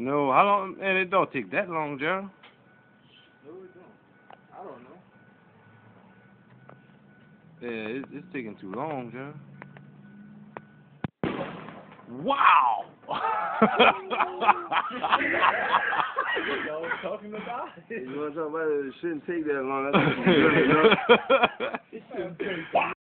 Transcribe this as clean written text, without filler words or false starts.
No, how long? Man, it don't take that long, Gerald. No, it don't. I don't know. Yeah, it's taking too long, Gerald. Wow! Y'all was talking about it. You want to talk about it? It shouldn't take that long. That's what you know. It shouldn't take